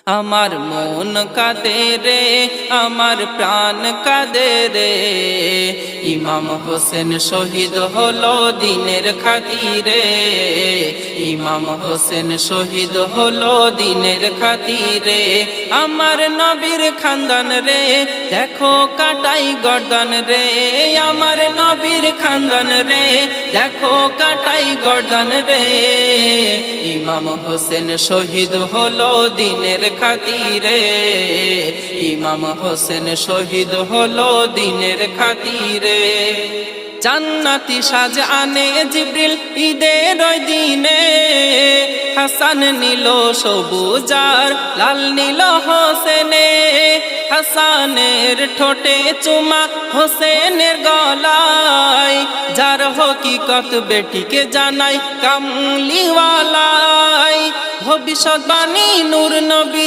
আমার মন কাঁদে রে, আমার প্রাণ কাঁদে রে, ইমাম হোসেন শহীদ হলো দিনের খাতিরে। ইমাম হোসেন শহীদ হলো দিনের খাতিরে। আমার নবীর খানদান রে, দেখো কাটাই গর্দান রে। আমার নবীর খানদান রে, দেখো কাটাই গর্দান রে। ইমাম হোসেন শহীদ হলো দিনের খাতিরে। ইমাম হোসেন শহীদ হলো দিনের খাতিরে। জান্নাতি সাজ আনে জিবরিল ঈদের ওই দিনে, হাসান নিল সবুজার লাল নীল হোসেনে। হাসানের ঠোঁটে চুমা হোসেনের গলায়, যার হকিকত বেটিকে জানাই কামলিওয়ালাই। ভবিষ্যৎবাণী নূর নবী